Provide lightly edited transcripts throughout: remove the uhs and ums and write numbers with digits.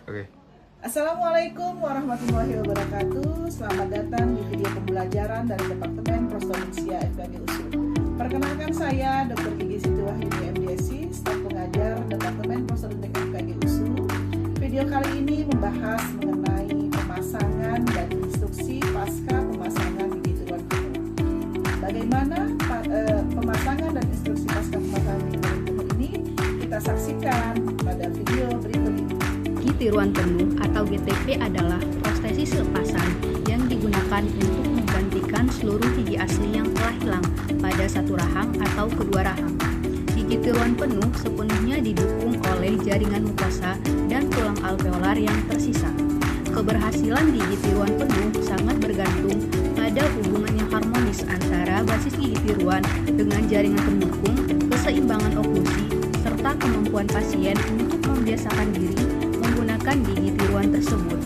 Oke. Assalamualaikum warahmatullahi wabarakatuh. Selamat datang di video pembelajaran dari Departemen Prosthodontia FKG USU. Perkenalkan saya Dr. Gigi Siti Wahyudi MDSI, staf pengajar Departemen Prosthodontia FKG USU. Video kali ini membahas mengenai pemasangan dan instruksi pasca pemasangan gigi tiruan penuh. Bagaimana pemasangan dan instruksi pasca pemasangan gigi tiruan penuh ini kita saksikan pada video berikut ini. Gigi tiruan penuh atau GTP adalah prostesis lepasan yang digunakan untuk menggantikan seluruh gigi asli yang telah hilang pada satu rahang atau kedua rahang. Gigi tiruan penuh sepenuhnya didukung oleh jaringan mukosa dan tulang alveolar yang tersisa. Keberhasilan gigi tiruan penuh sangat bergantung pada hubungan yang harmonis antara basis gigi tiruan dengan jaringan pendukung, keseimbangan oklusi, serta kemampuan pasien untuk membiasakan diri menggunakan gigi tiruan tersebut.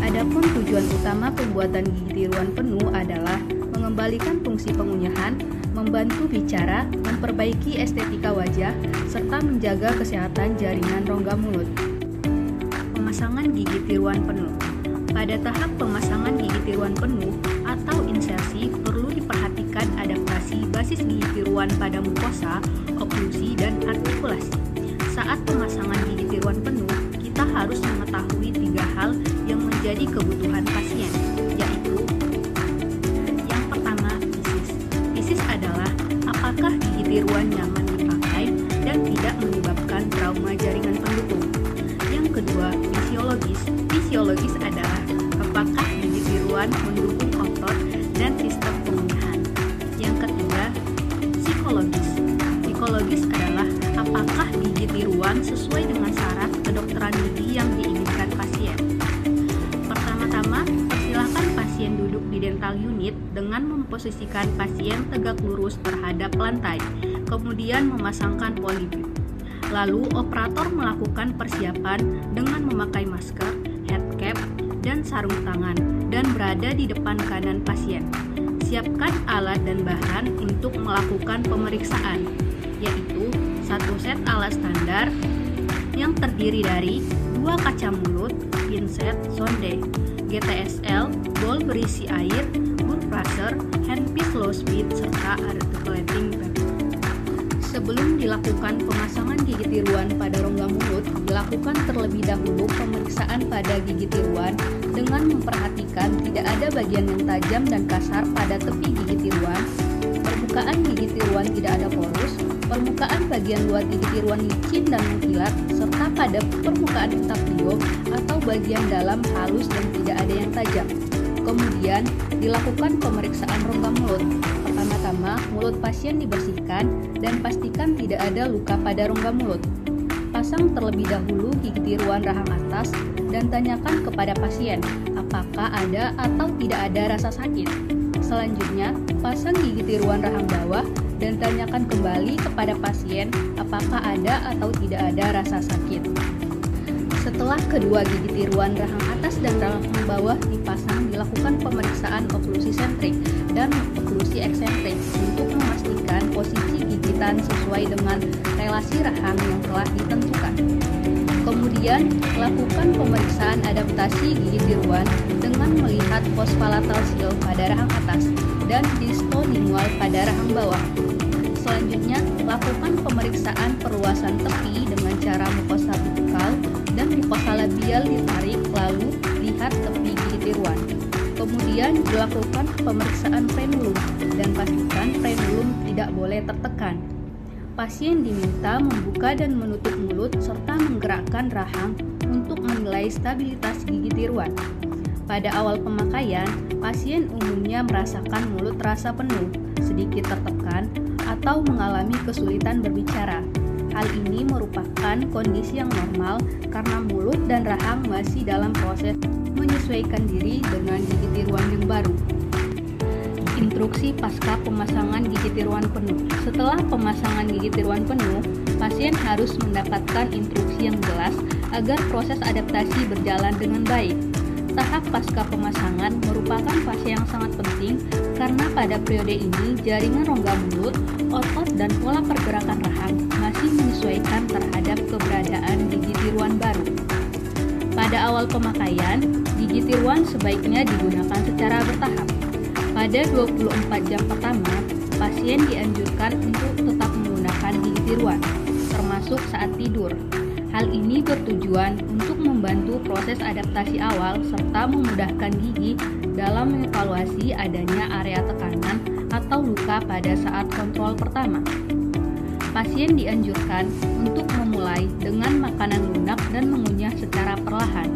Adapun tujuan utama pembuatan gigi tiruan penuh adalah mengembalikan fungsi pengunyahan, membantu bicara, memperbaiki estetika wajah, serta menjaga kesehatan jaringan rongga mulut. Pemasangan gigi tiruan penuh. Pada tahap pemasangan gigi tiruan penuh atau insersi perlu diperhatikan adaptasi basis gigi tiruan pada mukosa, oklusi, dan artikulasi. Saat pemasangan gigi tiruan penuh, kita harus mengetahui 3 hal yang menjadi kebutuhan pasien, yaitu yang pertama, fisis. Fisis adalah apakah gigi tiruan nyaman dipakai dan tidak menyebabkan trauma jaringan pendukung. Yang kedua, fisiologis. Fisiologis adalah apakah gigi tiruan mendukung otot dan sistem pengunyahan. Yang ketiga, psikologis. Psikologis adalah apakah gigi tiruan sesuai dengan syarat kedokteran gigi yang diinginkan pasien. Pertama-tama, persilakan pasien duduk di dental unit dengan memposisikan pasien tegak lurus terhadap lantai, kemudian memasangkan polybrid. Lalu, operator melakukan persiapan dengan memakai masker, headcap, dan sarung tangan, dan berada di depan kanan pasien. Siapkan alat dan bahan untuk melakukan pemeriksaan, yaitu 1 set alat standar yang terdiri dari 2 kaca mulut, pinset, sonde, GTSL, bol berisi air, burr pressure, handpiece low speed, serta articulating pad. Sebelum dilakukan pemasangan gigi tiruan pada rongga mulut, dilakukan terlebih dahulu pemeriksaan pada gigi tiruan dengan memperhatikan tidak ada bagian yang tajam dan kasar pada tepi gigi tiruan, permukaan gigi tiruan tidak ada porus, permukaan bagian luar gigi tiruan licin dan mengkilat, serta pada permukaan entablio atau bagian dalam halus dan tidak ada yang tajam. Kemudian, dilakukan pemeriksaan rongga mulut. Pertama-tama, mulut pasien dibersihkan dan pastikan tidak ada luka pada rongga mulut. Pasang terlebih dahulu gigi tiruan rahang atas dan tanyakan kepada pasien apakah ada atau tidak ada rasa sakit. Selanjutnya, pasang gigi tiruan rahang bawah dan tanyakan kembali kepada pasien apakah ada atau tidak ada rasa sakit. Setelah kedua gigi tiruan rahang atas dan rahang bawah dipasang, dilakukan pemeriksaan oklusi sentrik dan oklusi eksentrik untuk memastikan posisi gigitan sesuai dengan relasi rahang yang telah ditentukan. Kemudian, lakukan pemeriksaan adaptasi gigi tiruan dengan melihat postpalatal seal pada rahang atas dan distolingual pada rahang bawah. Selanjutnya, lakukan pemeriksaan perluasan tepi dengan cara mukosa bukal dan mukosa labial ditarik, lalu lihat tepi gigi tiruan. Kemudian dilakukan pemeriksaan frenulum dan pastikan frenulum tidak boleh tertekan. Pasien diminta membuka dan menutup mulut serta menggerakkan rahang untuk menilai stabilitas gigi tiruan. Pada awal pemakaian, pasien umumnya merasakan mulut terasa penuh, sedikit tertekan, atau mengalami kesulitan berbicara. Hal ini merupakan kondisi yang normal karena mulut dan rahang masih dalam proses menyesuaikan diri dengan gigi tiruan yang baru. Instruksi pasca pemasangan gigi tiruan penuh. Setelah pemasangan gigi tiruan penuh, pasien harus mendapatkan instruksi yang jelas agar proses adaptasi berjalan dengan baik. Tahap pasca pemasangan merupakan fase yang sangat penting karena pada periode ini jaringan rongga mulut, otot, dan pola pergerakan rahang masih menyesuaikan terhadap keberadaan gigi tiruan baru. Pada awal pemakaian, gigi tiruan sebaiknya digunakan secara bertahap. Pada 24 jam pertama, pasien dianjurkan untuk tetap menggunakan gigi tiruan, termasuk saat tidur. Hal ini bertujuan untuk membantu proses adaptasi awal serta memudahkan gigi dalam mengevaluasi adanya area tekanan atau luka pada saat kontrol pertama. Pasien dianjurkan untuk memulai dengan makanan lunak dan mengunyah secara perlahan.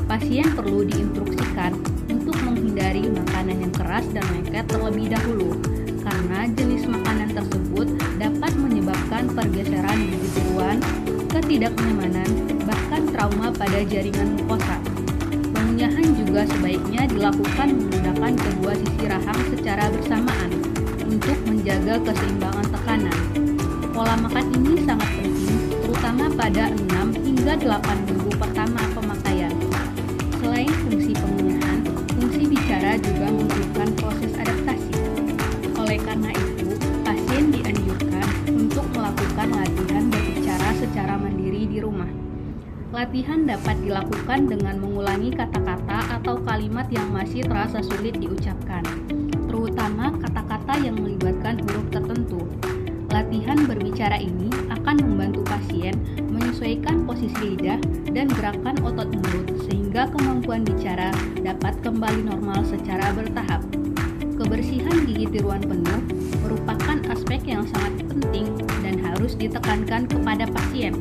Pasien perlu diinstruksikan untuk menghindari makanan yang keras dan lengket terlebih dahulu, karena jenis makanan tersebut dapat menyebabkan pergeseran gigi tiruan, ketidaknyamanan, bahkan trauma pada jaringan mukosa. Pengunyahan juga sebaiknya dilakukan menggunakan kedua sisi rahang secara bersamaan untuk menjaga keseimbangan tekanan. Pola makan ini sangat penting, terutama pada 6 hingga 8 minggu pertama pemakaian. Selain fungsi pengunyahan, fungsi bicara juga memerlukan proses adaptasi. Oleh karena itu, pasien dianjurkan untuk melakukan latihan berbicara secara mandiri di rumah. Latihan dapat dilakukan dengan mengulangi kata-kata atau kalimat yang masih terasa sulit diucapkan, terutama kata-kata yang melibatkan huruf tertentu. Latihan berbicara ini akan membantu pasien menyesuaikan posisi lidah dan gerakan otot mulut sehingga kemampuan bicara dapat kembali normal secara bertahap. Kebersihan gigi tiruan penuh merupakan aspek yang sangat penting dan harus ditekankan kepada pasien.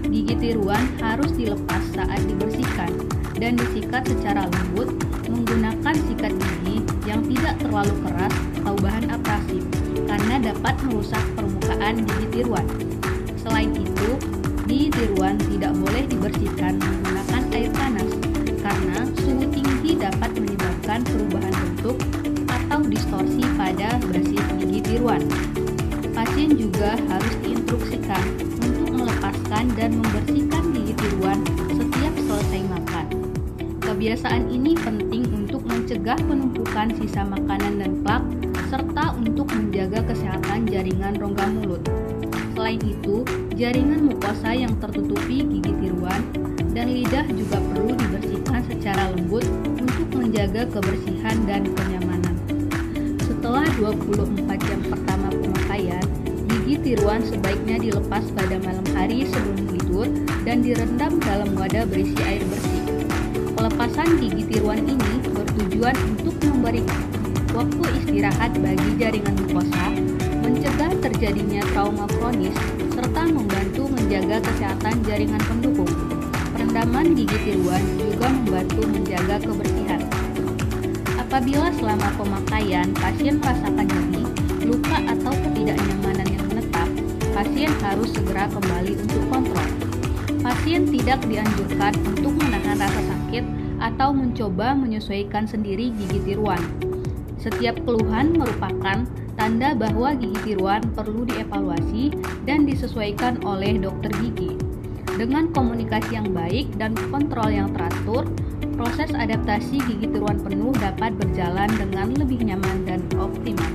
Gigi tiruan harus dilepas saat dibersihkan dan disikat secara lembut menggunakan sikat gigi yang tidak terlalu keras atau bahan abrasif, karena dapat merusak permukaan gigi tiruan. Selain itu, gigi tiruan tidak boleh dibersihkan menggunakan air panas, karena suhu tinggi dapat menyebabkan perubahan bentuk atau distorsi pada basis gigi tiruan. Pasien juga harus diinstruksikan untuk melepaskan dan membersihkan gigi tiruan setiap selesai makan. Kebiasaan ini penting untuk mencegah penumpukan sisa makanan dan plak, serta untuk menjaga kesehatan jaringan rongga mulut. Selain itu, jaringan mukosa yang tertutupi gigi tiruan dan lidah juga perlu dibersihkan secara lembut untuk menjaga kebersihan dan kenyamanan. Setelah 24 jam pertama pemakaian, gigi tiruan sebaiknya dilepas pada malam hari sebelum tidur dan direndam dalam wadah berisi air bersih. Pelepasan gigi tiruan ini bertujuan untuk memberi waktu istirahat bagi jaringan mukosa, mencegah terjadinya trauma kronis, serta membantu menjaga kesehatan jaringan pendukung. Perendaman gigi tiruan juga membantu menjaga kebersihan. Apabila selama pemakaian pasien merasakan nyeri, luka atau ketidaknyamanan yang menetap, pasien harus segera kembali untuk kontrol. Pasien tidak dianjurkan untuk menahan rasa sakit atau mencoba menyesuaikan sendiri gigi tiruan. Setiap keluhan merupakan tanda bahwa gigi tiruan perlu dievaluasi dan disesuaikan oleh dokter gigi. Dengan komunikasi yang baik dan kontrol yang teratur, proses adaptasi gigi tiruan penuh dapat berjalan dengan lebih nyaman dan optimal.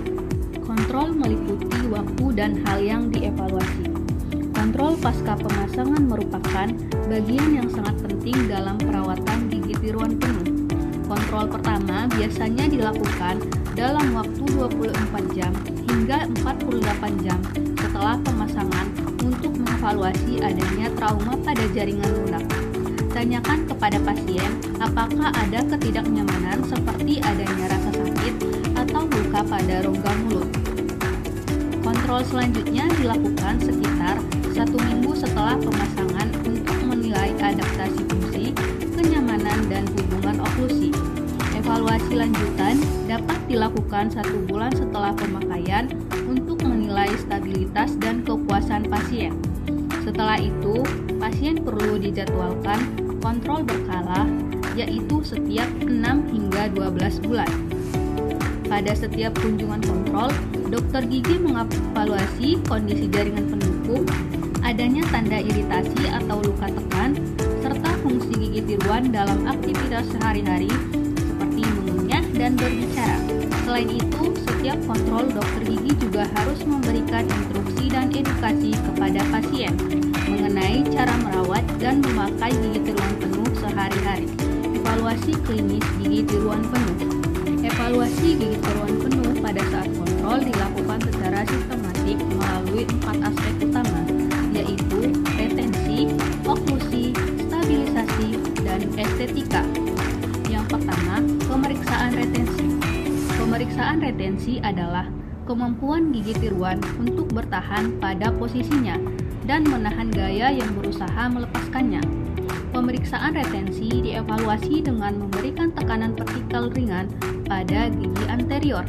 Kontrol meliputi waktu dan hal yang dievaluasi. Kontrol pasca pemasangan merupakan bagian yang sangat penting dalam perawatan gigi tiruan penuh. Kontrol pertama biasanya dilakukan dalam waktu 24 jam hingga 48 jam setelah pemasangan untuk mengevaluasi adanya trauma pada jaringan lunak. Tanyakan kepada pasien apakah ada ketidaknyamanan seperti adanya rasa sakit atau luka pada rongga mulut. Kontrol selanjutnya dilakukan sekitar 1 minggu setelah pemasangan untuk menilai adaptasi fungsi, kenyamanan, dan hubungan oklusi. Evaluasi lanjutan dapat dilakukan 1 bulan setelah pemakaian untuk menilai stabilitas dan kepuasan pasien. Setelah itu, pasien perlu dijadwalkan kontrol berkala, yaitu setiap 6 hingga 12 bulan. Pada setiap kunjungan kontrol, dokter gigi mengevaluasi kondisi jaringan pendukung, adanya tanda iritasi atau luka tekan, serta fungsi gigi tiruan dalam aktivitas sehari-hari seperti mengunyah dan berbicara. Selain itu, setiap kontrol dokter gigi juga harus memberikan instruksi dan edukasi kepada pasien mengenai cara merawat dan memakai gigi tiruan penuh sehari-hari. Evaluasi klinis gigi tiruan penuh. Evaluasi gigi tiruan penuh pada saat kontrol dilakukan secara sistematik melalui 4 aspek utama, yaitu retensi, oklusi, stabilisasi, dan estetika. Yang pertama, pemeriksaan retensi. Pemeriksaan retensi adalah kemampuan gigi tiruan untuk bertahan pada posisinya dan menahan gaya yang berusaha melepaskannya. Pemeriksaan retensi dievaluasi dengan memberikan tekanan vertikal ringan pada gigi anterior.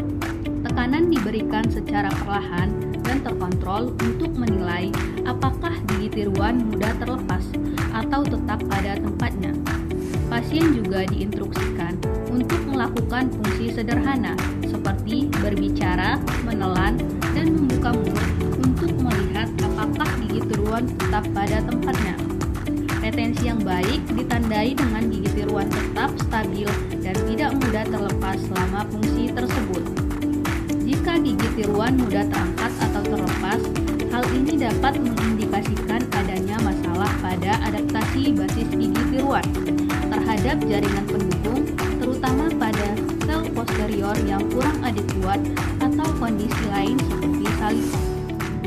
Tekanan diberikan secara perlahan dan terkontrol untuk menilai apakah gigi tiruan mudah terlepas atau tetap pada tempatnya. Pasien juga diinstruksikan untuk melakukan fungsi sederhana seperti berbicara, menelan, dan membuka mulut untuk melihat apakah gigi tiruan tetap pada tempatnya. Retensi yang baik ditandai dengan gigi tiruan tetap stabil dan tidak mudah terlepas selama fungsi tersebut. Jika gigi tiruan mudah terangkat atau terlepas, hal ini dapat mengindikasikan adanya masalah pada adaptasi basis gigi tiruan terhadap jaringan pendukung, terutama pada sel posterior yang kurang adekuat atau kondisi lain seperti saliva.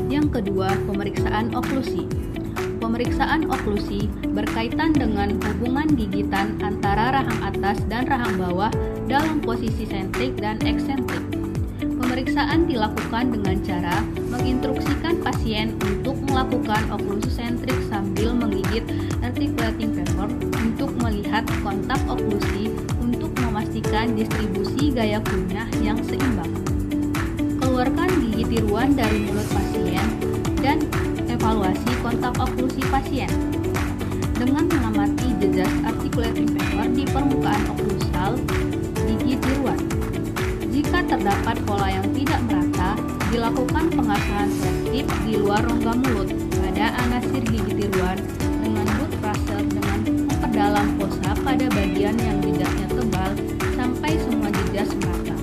Yang kedua, pemeriksaan oklusi. Pemeriksaan oklusi berkaitan dengan hubungan gigitan antara rahang atas dan rahang bawah dalam posisi sentrik dan eksentrik. Pemeriksaan dilakukan dengan cara menginstruksikan pasien untuk melakukan oklusi sentrik sambil menggigit articulating paper untuk melihat kontak oklusi untuk memastikan distribusi gaya kunyah yang seimbang. Keluarkan gigi tiruan dari mulut pasien dan evaluasi kontak oklusi pasien dengan mengamati jejak articulating paper di permukaan oklusal gigi tiruan. Jika terdapat pola yang tidak merata, dilakukan pengasahan selektif di luar rongga mulut pada anasir gigi tiruan dengan root pressure dengan memperdalam fosa pada bagian yang jejaknya tebal sampai semua jejak merata.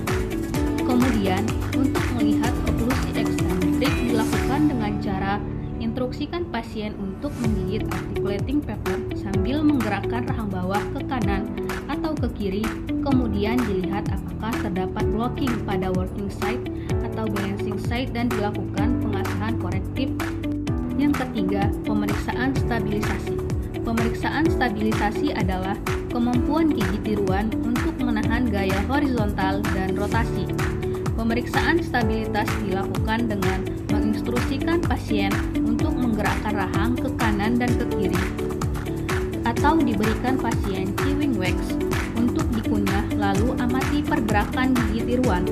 Kemudian, untuk melihat oklusi eksentrik dilakukan dengan cara instruksikan pasien untuk menggigit articulating paper sambil menggerakkan rahang bawah ke kanan atau ke kiri, kemudian dilihat apakah terdapat blocking pada working side atau balancing side dan dilakukan pengasahan korektif. Yang ketiga, pemeriksaan stabilisasi. Pemeriksaan stabilisasi adalah kemampuan gigi tiruan untuk menahan gaya horizontal dan rotasi. Pemeriksaan stabilitas dilakukan dengan menginstruksikan pasien untuk menggerakkan rahang ke kanan dan ke kiri, atau diberikan pasien chewing wax untuk dikunyah lalu amati pergerakan gigi tiruan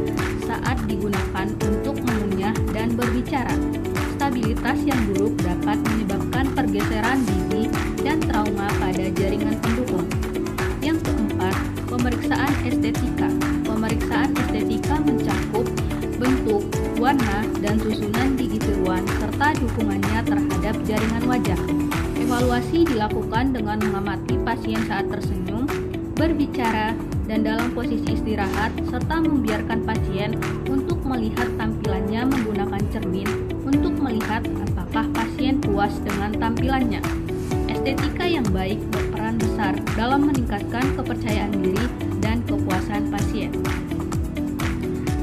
saat digunakan untuk mengunyah dan berbicara. Stabilitas yang buruk dapat menyebabkan pergeseran gigi dan trauma pada jaringan pendukung. Yang keempat, pemeriksaan estetika. Pemeriksaan estetika mencakup bentuk, warna, dan susunan gigi tiruan serta dukungannya terhadap jaringan wajah. Evaluasi dilakukan dengan mengamati pasien saat tersenyum, berbicara, dan dalam posisi istirahat, serta membiarkan pasien untuk melihat tampilannya menggunakan cermin untuk melihat apakah pasien puas dengan tampilannya. Estetika yang baik berperan besar dalam meningkatkan kepercayaan diri dan kepuasan pasien.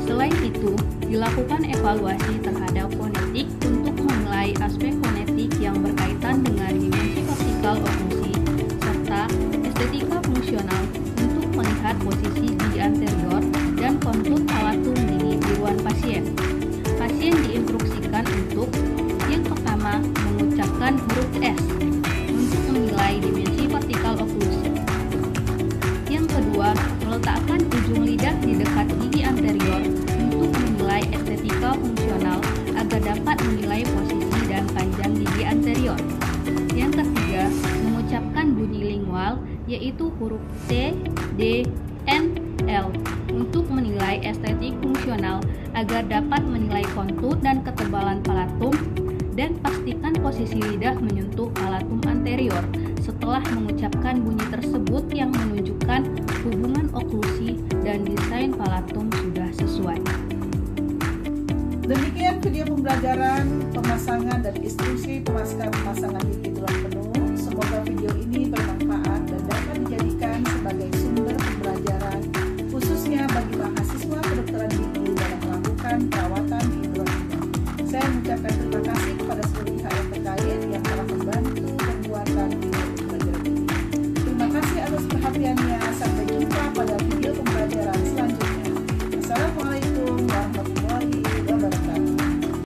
Selain itu, dilakukan evaluasi terhadap fonetik untuk menilai aspek fonetik yang berkaitan dengan dimensi vertikal oklusi, serta estetika fungsional untuk melihat posisi gigi anterior dan kontur palatum gigi tiruan pasien. Pasien diinstruksikan untuk yang pertama mengucapkan huruf S untuk menilai dimensi vertikal oklusi. Yang kedua, meletakkan ujung lidah di dekat gigi anterior untuk menilai estetika fungsional agar dapat menilai posisi dan panjang gigi anterior. Yang ketiga, mengucapkan bunyi lingual yaitu huruf T, D, N, L untuk menilai estetik fungsional agar dapat menilai kontur dan ketebalan palatum, dan pastikan posisi lidah menyentuh palatum anterior setelah mengucapkan bunyi tersebut yang menunjukkan hubungan oklusi dan desain palatum sudah sesuai. Demikian video pembelajaran pemasangan dan instruksi pemasangan gigi